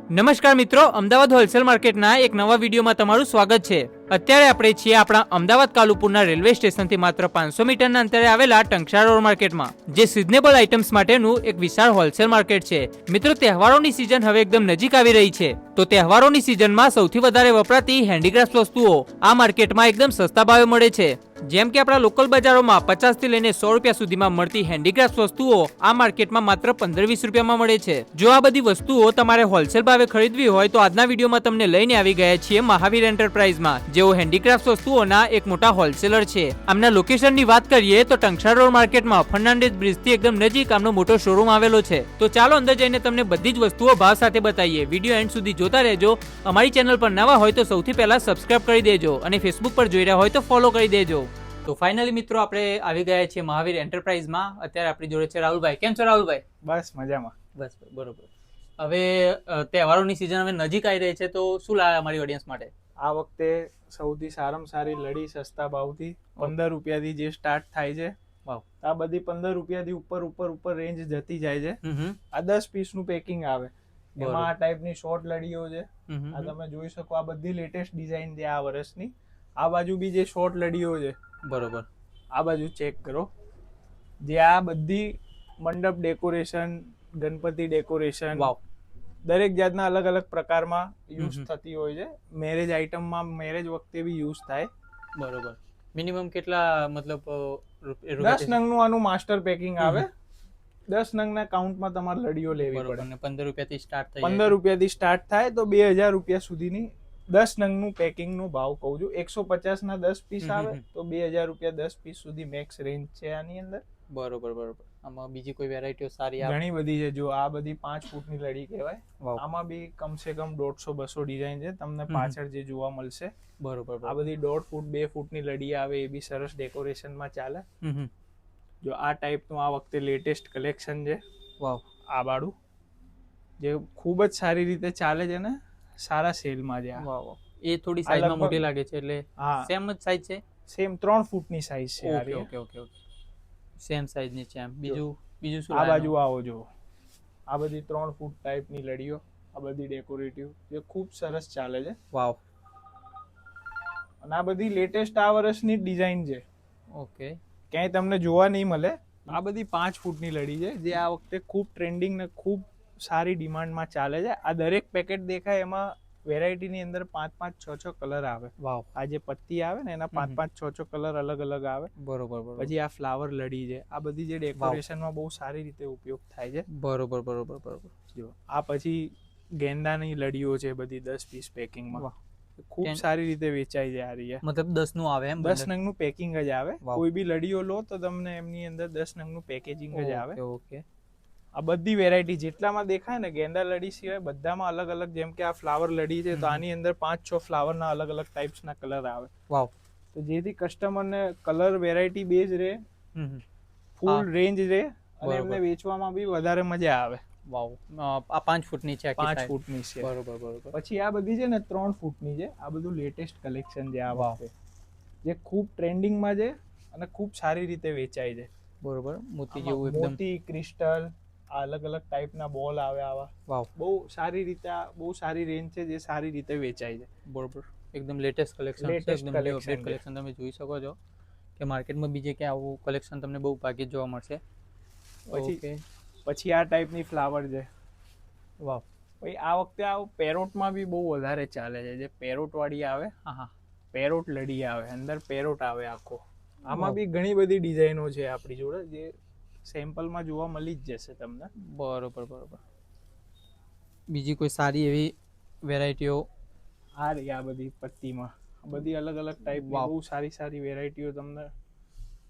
નમસ્કાર મિત્રો, અમદાવાદ હોલસેલ માર્કેટના એક નવા વિડીયોમાં તમારું સ્વાગત છે। અત્યારે આપણે છીએ આપણા અમદાવાદ કાલુપુરના રેલવે સ્ટેશનથી માત્ર 500 મીટરના અંતરે આવેલા ટંકશાળ રોડ માર્કેટમાં, જે સિઝનેબલ આઇટમ્સ માટેનું એક વિશાળ હોલસેલ માર્કેટ છે। મિત્રો, તહેવારોની સિઝન હવે એકદમ નજીક આવી રહી છે, તો તહેવારોની સિઝનમાં સૌથી વધારે વપરાતી હેન્ડીક્રાફ્ટ વસ્તુઓ આ માર્કેટમાં એકદમ સસ્તા ભાવે મળે છે। જેમ કે આપણા લોકલ બજારોમાં 50 થી લઈને 100 રૂપિયા સુધીમાં મળતી હેન્ડીક્રાફ્ટ વસ્તુઓ આ માર્કેટમાં માત્ર 15-20 રૂપિયામાં મળે છે। જો આ બધી વસ્તુઓ તમારે હોલસેલ ભાવે ખરીદવી હોય તો આજના વિડીયોમાં તમને લઈને આવી ગયા છીએ મહાવીર એન્ટરપ્રાઇઝમાં, જેઓ હેન્ડીક્રાફ્ટ વસ્તુઓના એક મોટા હોલસેલર છે। આમના લોકેશનની વાત કરીએ તો ટંકશાળ રોડ માર્કેટમાં ફર્નાન્ડિસ બ્રિજથી એકદમ નજીક આમનો મોટો શોરૂમ આવેલો છે। તો ચાલો અંદર જઈને તમને બધી જ વસ્તુઓ ભાવ સાથે બતાવીએ। વિડીયો એન્ડ સુધી જોતા રહેજો। અમારી ચેનલ પર નવા હોય તો સૌથી પહેલા સબસ્ક્રાઇબ કરી દેજો અને ફેસબુક પર જોઈ રહ્યા હોય તો ફોલો કરી દેજો। તો ફાઇનલી મિત્રો આપણે આવી ગયા છીએ મહાવીર એન્ટરપ્રાઇઝમાં। અત્યારે આપણી જોડે છે રાહુલભાઈ। કેમ છો રાહુલભાઈ? બસ મજામાં। બસ બરોબર। હવે તહેવારોની સિઝન હવે નજીક આવી રહી છે, તો શું લાવે અમારી ઓડિયન્સ માટે? આ વખતે સૌથી સારામાં સારી લડી સસ્તા ભાવથી 15 રૂપિયાથી જે સ્ટાર્ટ થાય છે। વાવ, આ બધી 15 રૂપિયાથી ઉપર રેન્જ જતી જાય છે। આ 10 પીસનું પેકિંગ આવે, એમાં આ ટાઈપની શોર્ટ લડીઓ છે। આ તમે જોઈ શકો, આ બધી લેટેસ્ટ ડિઝાઇન છે આ વર્ષની। આ બાજુ બી જે શોર્ટ લડીઓ છે, બરોબર, આ બાજુ ચેક કરો, જે આ બધી મંડપ ડેકોરેશન, ગણપતિ ડેકોરેશન, વાવ, દરેક જાતના અલગ અલગ પ્રકારમાં યુઝ થતી હોય છે। મેરેજ આઇટમમાં મેરેજ વખતે બી યુઝ થાય। બરોબર। મિનિમમ કેટલા, મતલબ 10 નંગનું આનું માસ્ટર પેકિંગ આવે। 10 નંગના કાઉન્ટમાં તમારે લડીઓ લેવી પડે। અને 15 રૂપિયાથી સ્ટાર્ટ થાય, 15 રૂપિયાથી સ્ટાર્ટ થાય તો 2000 રૂપિયા સુધીની 10 નંગનું પેકિંગનો ભાવ કહું છું। 150 ના 10 પીસ આવે તો 2000 રૂપિયા 10 પીસ સુધી મેક્સ રેન્જ છે આની અંદર। બરોબર બરોબર। આમાં બીજી કોઈ વેરાયટીઓ સારી આવે? ઘણી બધી છે। જો આ બધી 5 ફૂટની લડી કહેવાય। આમાં બી કમસે કમ 150-200 ડિઝાઇન છે તમને પાછળ જે જોવા મળશે। બરોબર। આ બધી 1.5 ફૂટ 2 ફૂટની લડી આવે, એ બી સરસ ડેકોરેશનમાં ચાલે। જો આ ટાઈપનું આ વખતે લેટેસ્ટ કલેક્શન છે, વાવ, આ બાળું જે ખૂબ જ સારી રીતે ચાલે છે ને સારા સેલમાં છે। વાવ, એ થોડી સાઈઝમાં મોટી લાગે છે, એટલે હા, સેમ જ સાઈઝ છે? સેમ 3 ફૂટની સાઈઝ છે। Okay okay okay okay, same સાઈઝની છે। એમ બીજું શું? આ બાજુ આવો, જો આ બધી 3 ફૂટ ટાઈપની લડીઓ, આ બધી ડેકોરેટિવ જે ખૂબ સરસ ચાલે છે। વાવ, અને આ બધી લેટેસ્ટ આ વર્ષની ડિઝાઇન છે, ઓકે, ક્યાંય તમને જોવા નહીં મળે। આ બધી 5 ફૂટની લડી છે જે આ વખતે ખૂબ ટ્રેન્ડિંગ ને ખૂબ સારી ડિમાન્ડમાં ચાલે છે। આ દરેક પેકેટ દેખાય એમાં વેરાયટીની અંદર 5-5, 6-6 કલર આવે। વાવ, આ જે પત્તી આવે ને એના 5-5, 6-6 કલર અલગ અલગ આવે। બરોબર બરોબર। પછી આ ફ્લાવર લડી છે, આ બધી જે ડેકોરેશનમાં બહુ સારી રીતે ઉપયોગ થાય છે। બરોબર બરોબર બરોબર। જો આ પછી ગેંદાની લડીઓ છે, બધી 10 પીસ પેકિંગમાં, ખૂબ સારી રીતે વેચાઈ છે આ રહી। મતલબ 10 નું આવે એમ? 10 નંગનું પેકિંગ જ આવે। કોઈ બી લડીઓ લો તો તમને એમની અંદર 10 નંગનું પેકેજિંગ જ આવે। ઓકે, આ બધી વેરાયટી જેટલામાં દેખાય ને, ગેંદા લડી સિવાય બધામાં અલગ અલગ, જેમ કે આ ફ્લાવર લડી છે તો આની અંદર 5-6 ફ્લાવરના અલગ અલગ ટાઈપ્સના કલર આવે। વાવ, તો જેથી કસ્ટમરને કલર વેરાયટી બેઝ રહે, ફૂલ રેન્જ રહે અને એમને વેચવામાં બી વધારે મજા આવે। વાવ, આ 5 ફૂટની છે, 5 ફૂટની છે। બરોબર બરોબર। પછી આ બધી છે ને 3 ફૂટની છે। આ બધું લેટેસ્ટ કલેક્શન છે આ વખતે, જે ખૂબ ટ્રેન્ડિંગમાં છે અને ખૂબ સારી રીતે વેચાય છે। બરોબર, મોતી જેવું એકદમ, મોતી, ક્રિસ્ટલ, આ અલગ અલગ ટાઈપના બોલ આવે આવા। વાવ, બહુ સારી રીતે, બહુ સારી રેન્જ છે જે સારી રીતે વેચાય છે। બરોબર, એકદમ લેટેસ્ટ કલેક્શન છે, એકદમ અપડેટ કલેક્શન। તમે જોઈ શકો છો કે માર્કેટમાં બીજે ક્યાં આવું કલેક્શન તમને બહુ ભાગ્યે જોવા મળશે। પછી આ ટાઈપની ફ્લાવર છે, વાવ। પછી આ વખતે આ પેરોટમાં બી બહુ વધારે ચાલે છે, જે પેરોટ વાળી આવે। હા, પેરોટ લડી આવે, અંદર પેરોટ આવે આખો। આમાં બી ઘણી બધી ડિઝાઇનો છે આપણી જોડે, જે સેમ્પલમાં જોવા મળી જ જશે તમને। બરોબર બરોબર। બીજી કોઈ સારી એવી વેરાયટીઓ? આ રહી આ બધી પત્તીમાં, બધી અલગ અલગ ટાઈપની બહુ સારી સારી વેરાયટીઓ તમને,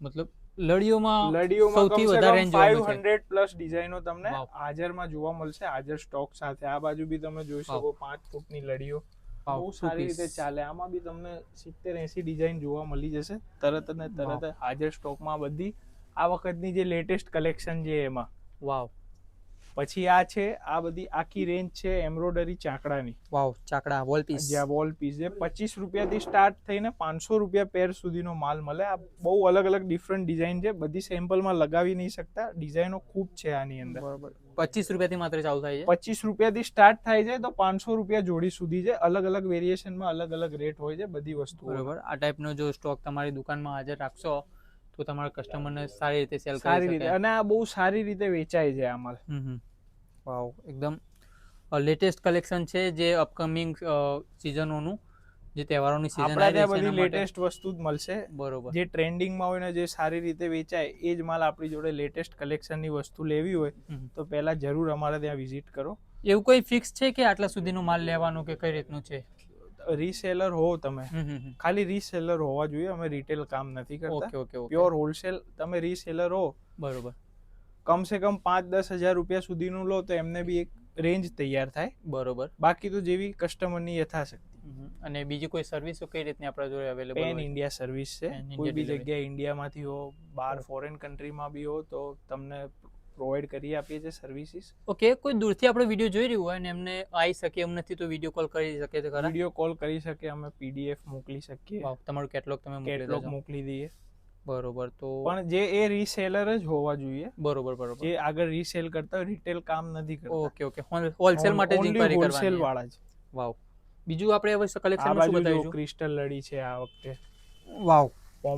મતલબ લડીઓમાં સૌથી વધારે રેન્જ 500 પ્લસ ડિઝાઇનો તમને હાજરમાં જોવા મળશે, હાજર સ્ટોક સાથે। આ બાજુ બી તમે જોઈ શકો 5 ફૂટની લડીઓ બહુ સારી રીતે ચાલે। આમાં બી તમને 70-80 ડિઝાઇન જોવા મળી જશે તરત ને તરત હાજર સ્ટોકમાં। બધી આ વખતની જે લેટેસ્ટ કલેક્શન છે એમાં। વાવ, પછી આ છે, આ બધી આખી રેન્જ છે એમ્બ્રોઇડરી ચાકડાની. વાવ, ચાકડા વોલ પીસ. જ્યાં વોલ પીસ છે 25 રૂપિયાથી સ્ટાર્ટ થઈને 500 રૂપિયા પેર સુધીનો માલ મળે. આ બહુ અલગ અલગ ડિફરન્ટ ડિઝાઇન છે, બધી સેમ્પલમાં લગાવી નહીં શકતા, ડિઝાઇનો ખૂબ છે આની અંદર. બરોબર. 25 રૂપિયાથી માત્ર ચાલુ થાય છે. 25 રૂપિયાથી સ્ટાર્ટ થાય છે તો 500 રૂપિયા જોડી સુધી છે. અલગ અલગ વેરિએશનમાં અલગ અલગ રેટ હોય છે બધી વસ્તુ. બરોબર. આ ટાઈપનો જો સ્ટોક તમારી દુકાનમાં હાજર રાખશો તો તમારા કસ્ટમરને સારી રીતે સેલ કરી સારી શકે. રીતે, અને આ બહુ સારી રીતે વેચાય છે આ માલ. વાવ, એકદમ લેટેસ્ટ કલેક્શન છે જે અપકમિંગ સિઝનોનું, જે તહેવારોની સિઝન આપણા આવી ત્યાં છે બધી એના માટે. લેટેસ્ટ વસ્તુ જ મળશે. બરોબર. જે ટ્રેન્ડિંગમાં હોય ને જે સારી રીતે વેચાય એ જ માલ આપણી જોડે લેટેસ્ટ કલેક્શનની વસ્તુ લેવી હોય તો પહેલા જરૂર અમારે ત્યાં વિઝિટ કરો. એવું કોઈ ફિક્સ છે કે આટલા સુધીનો માલ લેવાનો કે કઈ રીતનું છે? રીસેલર હો તમે, ખાલી રીસેલર હોવા જોઈએ, અમે રિટેલ કામ નથી કરતા. Okay okay okay. Pure wholesale. તમે રીસેલર હો, બરોબર. કમ સે કમ 5-10 હજાર રૂપિયા સુધીનું લો તો એમને બી એક રેન્જ તૈયાર થાય. બરોબર. બાકી તો જેવી કસ્ટમરની યથાશક્તિ. અને બીજી કોઈ સર્વિસો કઈ રીતની આપણા જોડે અવેલેબલ પેન ઇન્ડિયા સર્વિસ છે. કોઈ બી delivery. જગ્યાએ ઇન્ડિયામાંથી હો, બહાર ફોરેન કન્ટ્રીમાં બી હો તો તમને પ્રોવાઈડ કરી આપીએ છીએ સર્વિસીસ. ઓકે, કોઈ દૂરથી આપણો વિડીયો જોઈ રહ્યું હોય અને એમને આવી શકે એમ નથી તો વિડીયો કોલ કરી શકે છે ખરા? વિડીયો કોલ કરી શકે, અમે પીડીએફ મોકલી શકીએ, વાવ, તમારું કેટલોગ તમે મોકલી કેટલોગ દેજો. મોકલી દઈએ. બરોબર. તો પણ જે એ રીસેલર જ હોવા જોઈએ, બરોબર બરોબર. જે આગળ રીસેલ કરતા હોય, રિટેલ કામ નથી કરતા. Okay okay. હોલસેલ માટે જ ઇન્ક્વાયરી હોલસેલ કરવાની. વાળા જ. વાવ. બીજું આપણે હવે આ કલેક્શનમાં શું બાજુ જો બતાવીશું? ક્રિસ્ટલ લડી છે આ વખતે. વાવ.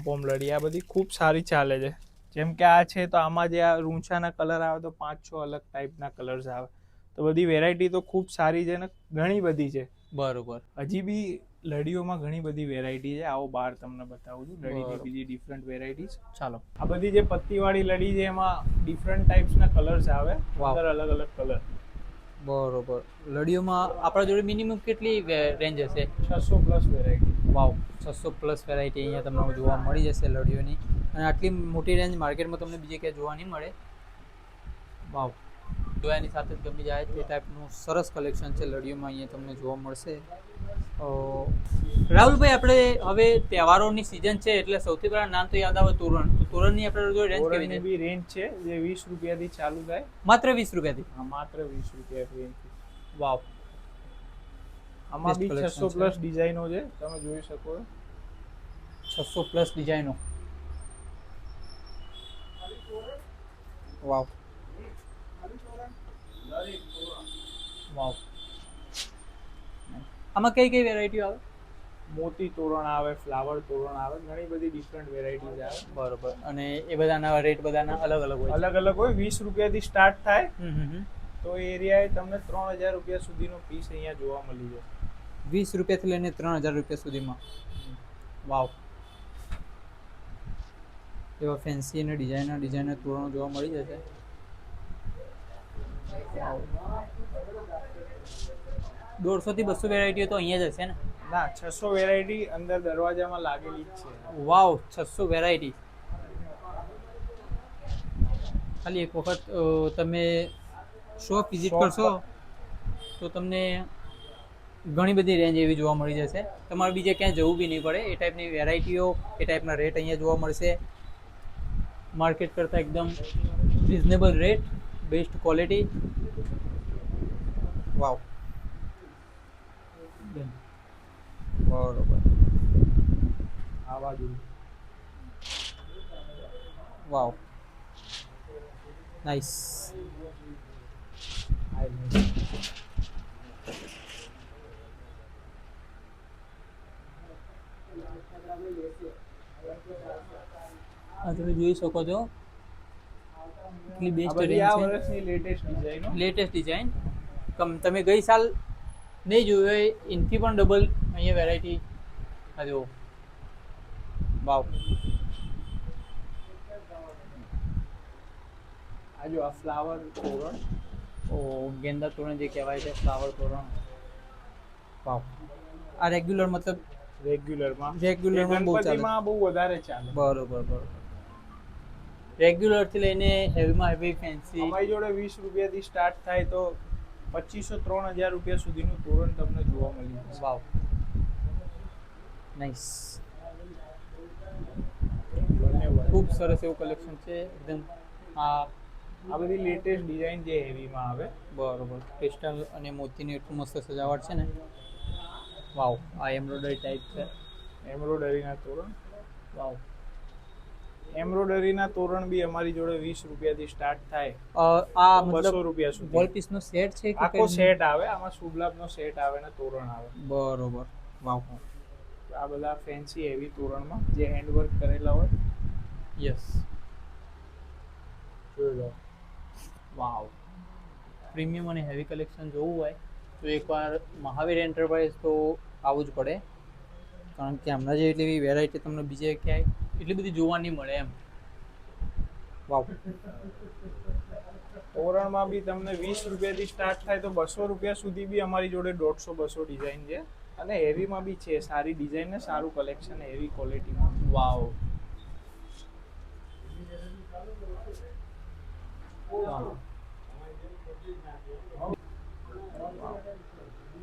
પોમ લડી આ બધી ખૂબ સારી ચાલે છે. જેમ કે આ છે તો આમાં જે આ રૂંછાના કલર આવે તો 5-6 અલગ ટાઈપના કલર્સ આવે. તો બધી વેરાયટી તો ખૂબ સારી છે ને ઘણી બધી છે. બરોબર. હજી બી લડીઓમાં ઘણી બધી વેરાયટી છે. આવો બહાર તમને બતાવું છું લડીની બીજી ડિફરન્ટ વેરાયટીઝ. ચાલો. આ બધી જે પત્તીવાળી લડી છે એમાં ડિફરન્ટ ટાઈપ્સના કલર્સ આવે. અંદર અલગ અલગ કલર. બરોબર. લડીઓમાં આપણા જોડે મિનિમમ કેટલી રેન્જ હશે? 600 પ્લસ વેરાયટી. વાવ, 600 પ્લસ વેરાયટી અહીંયા તમને જોવા મળી જશે લડીઓની. અને આટલી મોટી રેન્જ માર્કેટમાં તમને બીજે ક્યાંય જોવા નહીં મળે. વાવ, જોયાની સાથે જ ગમી જાય તે ટાઈપનું સરસ કલેક્શન છે લડીઓમાં અહીંયા તમને જોવા મળશે. રાહુલભાઈ, આપણે હવે તહેવારોની સિઝન છે એટલે સૌથી પહેલા નામ તો યાદ આવે તોરણ. તોરણની આપણે જો રેન્જ કેવી છે? બી રેન્જ છે જે 20 રૂપિયાથી ચાલુ થાય. માત્ર 20 રૂપિયાથી? હા, માત્ર 20 રૂપિયાથી રેન્જ. વાવ. આમાં બી 600 પ્લસ ડિઝાઇનો છે, તમે જોઈ શકો. 600 પ્લસ ડિઝાઇનો. વાવ વાવ. આમાં કઈ કઈ વેરાયટીઓ આવે? મોતી તોરણ આવે, ફ્લાવર તોરણ આવે, ઘણી બધી ડિફરન્ટ વેરાયટીઝ આવે. બરોબર. અને એ બધાના રેટ બધાના અલગ અલગ હોય? અલગ અલગ હોય. 20 રૂપિયાથી સ્ટાર્ટ થાય તો એરિયાએ તમને 3000 રૂપિયા સુધીનો પીસ અહીંયા જોવા મળી જાય. 20 રૂપિયાથી લઈને 3000 રૂપિયા સુધીમાં. વાવ. એવા ફેન્સી અને ડિઝાઇનર તોરણો જોવા મળી જશે. 150 થી 200 વેરાયટીઓ તો અહીંયા જ હશે ને? ના, 600 વેરાયટી અંદર દરવાજામાં લાગેલી જ છે. વાવ, 600 વેરાયટી. ખાલી એક વખત તમે શોપ વિઝિટ કરશો તો તમને ઘણી બધી રેન્જ એવી જોવા મળી જશે. તમારે બીજે ક્યાંય જવું બી નહીં પડે. એ ટાઈપની વેરાયટીઓ, એ ટાઈપના રેટ અહીંયા જોવા મળશે. માર્કેટ કરતાં એકદમ રિઝનેબલ રેટ, બેસ્ટ ક્વોલિટી. વાવ. બરોબર. આ બાજુ વાવ, નાઇસ. આ તમે જોઈ શકો છો કેટલી બેસ્ટ આ રેન્જ છે. વર્ષની લેટેસ્ટ ડિઝાઇનો. Latest design. તમે ગઈ સાલ નહીં જોયું હોય એનથી પણ ડબલ અહીંયા વેરાયટી. આ જુઓ. વાવ. આ જો આ ફ્લાવર તોરણ. ઓ, ગેંદા તોરણ જે કહેવાય છે, ફ્લાવર તોરણ. વાવ. આ રેગ્યુલર મતલબ રેગ્યુલરમાં બહુ ચાલે. ગણપતિમાં બહુ વધારે ચાલે. બરોબર. રેગ્યુલર થી લઈને હેવીમાં હેવી ફેન્સી. અમારી જોડે 20 રૂપિયાથી સ્ટાર્ટ થાય તો 2500-3000 રૂપિયા સુધીનું તોરણ તમને જોવા મળી જશે. વાવ, નાઇસ. ખૂબ સરસ એવું કલેક્શન છે એકદમ. આ આ બધી લેટેસ્ટ ડિઝાઇન જે હેવીમાં આવે. બરોબર. ક્રિસ્ટલ અને મોતીની એટલું મસ્ત સજાવટ છે ને. વાવ, આ એમ્બ્રોઇડરી ટાઈપ છે. એમ્બ્રોઇડરીના તોરણ. વાવ. એમ્બ્રોઇડરીના તોરણ બી અમારી જોડે 20 રૂપિયાથી સ્ટાર્ટ થાય. આ 200 મતલબ રૂપિયા સુધી. વોલ પીસનો સેટ છે કે આખો સેટ આવે, આમાં શુભ લાભનો સેટ આવે ને તોરણ આવે. બરોબર. વાવ. આ બધા ફેન્સી હેવી તોરણમાં જે હેન્ડવર્ક કરેલા હોય. યસ. જોઈ લો. વાવ. પ્રીમિયમ અને હેવી કલેક્શન જોવું હોય તો એકવાર મહાવીર એન્ટરપ્રાઇઝ તો આવવું જ પડે, કારણ કે હમણાં જે એટલી વેરાયટી તમને બીજે ક્યાંય એટલી બધી જોવા નહીં મળે એમ. વાવ. તોરણમાં બી તમને 20 રૂપિયાથી સ્ટાર્ટ થાય તો 200 રૂપિયા સુધી બી અમારી જોડે 150-200 ડિઝાઇન છે. અને હેવીમાં બી છે, સારી ડિઝાઇન ને સારું કલેક્શન હેવી ક્વોલિટીમાં. વાવ.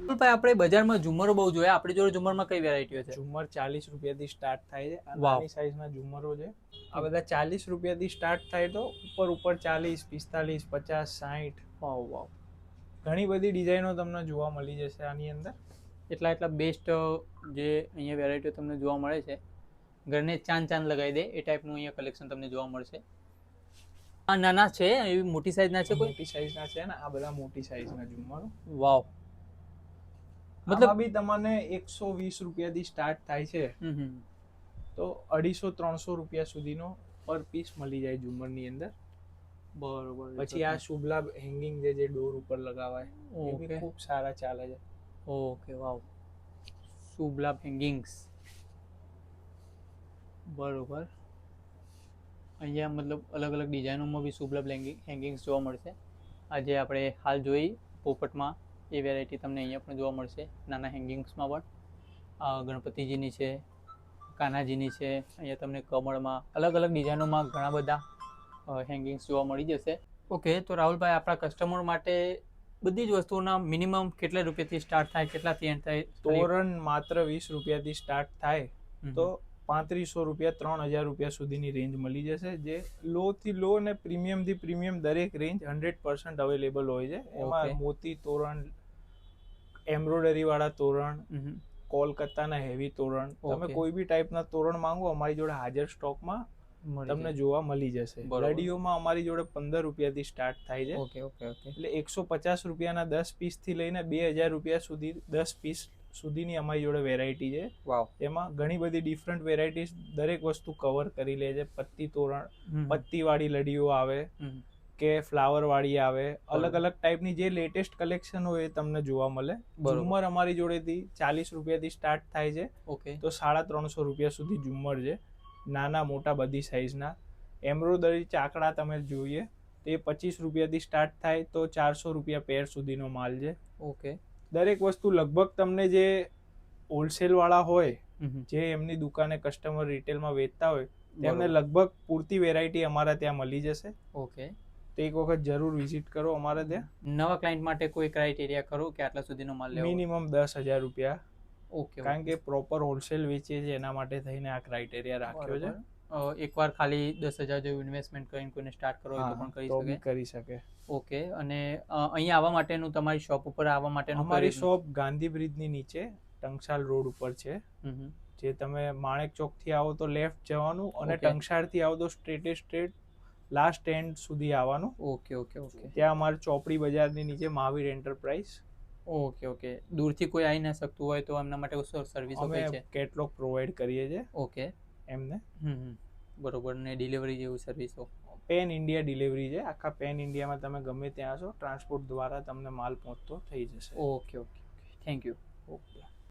ભાઈ આપણે બજારમાં ઝુમરો બહુ જોયા, આપણી જોડે ઝુમરમાં કઈ વેરાયટીઓ છે? ઝુમર 40 રૂપિયાથી સ્ટાર્ટ થાય છે. આ વાવ. નાની સાઈઝના ઝુમરો છે. આ બધા 40 રૂપિયાથી સ્ટાર્ટ થાય તો ઉપર 40, 45, 50, 60. વાવ વાવ. ઘણી બધી ડિઝાઇનો તમને જોવા મળી જશે આની અંદર. એટલા બેસ્ટ જે અહીંયા વેરાયટીઓ તમને જોવા મળે છે, ઘરને ચાંદ લગાવી દે એ ટાઈપનું અહીંયા કલેક્શન તમને જોવા મળશે. આ નાના છે, એવી મોટી સાઈઝના છે કોઈ? મોટી સાઈઝના છે ને, આ બધા મોટી સાઈઝના ઝુમરો. વાવ. મતલબ બી તમને 120 રૂપિયાથી સ્ટાર્ટ થાય છે તો 250-300 રૂપિયા સુધીનો પર પીસ મળી જાય ઝુમરની અંદર. બરોબર. પછી આ શુભ લાભ હેંગિંગ જે ડોર ઉપર લગાવાય, એ બી ઓકે. ખૂબ સારા ચાલે છે. ઓકે. વાવ. શુભ લાભ હેંગિંગ્સ. બરોબર. અહીંયા મતલબ અલગ અલગ ડિઝાઇનોમાં બી શુભ લાભ હેંગિંગ્સ જોવા મળશે. આજે આપણે હાલ જોઈ પોપટમાં એ વેરાયટી તમને અહીંયા પણ જોવા મળશે, નાના હેંગિંગ્સમાં પણ. ગણપતિજીની છે, કાનાજીની છે, અહીંયા તમને કમળમાં અલગ અલગ ડિઝાઇનોમાં ઘણા બધા હેંગિંગ્સ જોવા મળી જશે. ઓકે, તો રાહુલભાઈ આપણા કસ્ટમર માટે બધી જ વસ્તુઓના મિનિમમ કેટલા રૂપિયાથી સ્ટાર્ટ થાય, કેટલાથી એન્ડ થાય? તોરણ માત્ર 20 રૂપિયાથી સ્ટાર્ટ થાય તો 3500 રૂપિયા 3000 રૂપિયા સુધીની રેન્જ મળી જશે. જે લો થી લો અને પ્રીમિયમ થી પ્રીમિયમ દરેક રેન્જ 100% અવેલેબલ હોય છે. એમાં મોતી તોરણ, એમ્બ્રોઇડરી વાળા તોરણ, કોલકાતાના હેવી તોરણ, તમે કોઈ બી ટાઈપના તોરણ માંગો અમારી જોડે હાજર સ્ટોકમાં તમને જોવા મળી જશે. લડીઓમાં અમારી જોડે 15 રૂપિયાથી સ્ટાર્ટ થાય છે. Okay okay okay. એટલે 150 રૂપિયાના 10 પીસ થી લઈને 2000 રૂપિયા સુધી 10 પીસ સુધીની અમારી જોડે વેરાયટી છે. વાવ. એમાં ઘણી બધી ડિફરન્ટ વેરાયટીઝ દરેક વસ્તુ કવર કરી લે છે. પત્તી તોરણ, પત્તી વાળી લડીઓ આવે કે ફ્લાવર વાળી આવે, અલગ અલગ ટાઈપની જે લેટેસ્ટ કલેક્શન હોય એ તમને જોવા મળે. ઝુમ્મર અમારી જોડેથી 40 રૂપિયાથી સ્ટાર્ટ થાય છે. ઓકે. તો 350 રૂપિયા સુધી ઝુમ્મર છે, નાના મોટા બધી સાઈઝના. એમ્બ્રોઇડરી ચાકડા તમે જોઈએ તો એ 25 રૂપિયાથી સ્ટાર્ટ થાય તો 400 રૂપિયા પેર સુધીનો માલ છે. ઓકે. દરેક વસ્તુ લગભગ તમને જે હોલસેલ વાળા હોય, જે એમની દુકાને કસ્ટમર રિટેલમાં વેચતા હોય, તેમને લગભગ પૂરતી વેરાયટી અમારા ત્યાં મળી જશે. ઓકે. તો એક વખત જરૂર વિઝિટ કરો અમારે ત્યાં. નવા ક્લાયન્ટ માટે કોઈ ક્રાઇટેરિયા ખરો કે આટલા સુધીનો માલ લેવો? મિનિમમ 10,000 રૂપિયા. ઓકે. કારણ કે પ્રોપર હોલસેલ વેચીએ છીએ એના માટે થઈને આ ક્રાઇટેરિયા રાખ્યો છે. એકવાર ખાલી 10,000 જેવું ઇન્વેસ્ટમેન્ટ કરીને કોઈને સ્ટાર્ટ કરવો હોય તો પણ કરી શકે. ઓકે. અને અહીંયા આવવા માટેનું, તમારી શોપ ઉપર આવવા માટેનું? અમારી શોપ ગાંધી બ્રિજની નીચે ટંકશાલ રોડ ઉપર છે. જે તમે માણેક ચોક થી આવો તો લેફ્ટ જવાનું અને ટંકશાળ થી આવો તો સ્ટ્રેટ લાસ્ટ એન્ડ સુધી આવવાનું. Okay okay okay. ત્યાં અમારી ચોપડી બજારની નીચે મહાવીર એન્ટરપ્રાઇઝ. Okay okay. દૂરથી કોઈ આવી ના શકતું હોય તો એમના માટે સર્વિસ અમે કેટલોગ પ્રોવાઈડ કરીએ છીએ. ઓકે. એમને બરોબર. ને ડિલિવરી જેવું સર્વિસો? પેન ઇન્ડિયા ડિલિવરી છે. આખા પેન ઇન્ડિયામાં તમે ગમે ત્યાં હશો, ટ્રાન્સપોર્ટ દ્વારા તમને માલ પહોંચતો થઈ જશે. Okay okay okay. Thank you. Okay.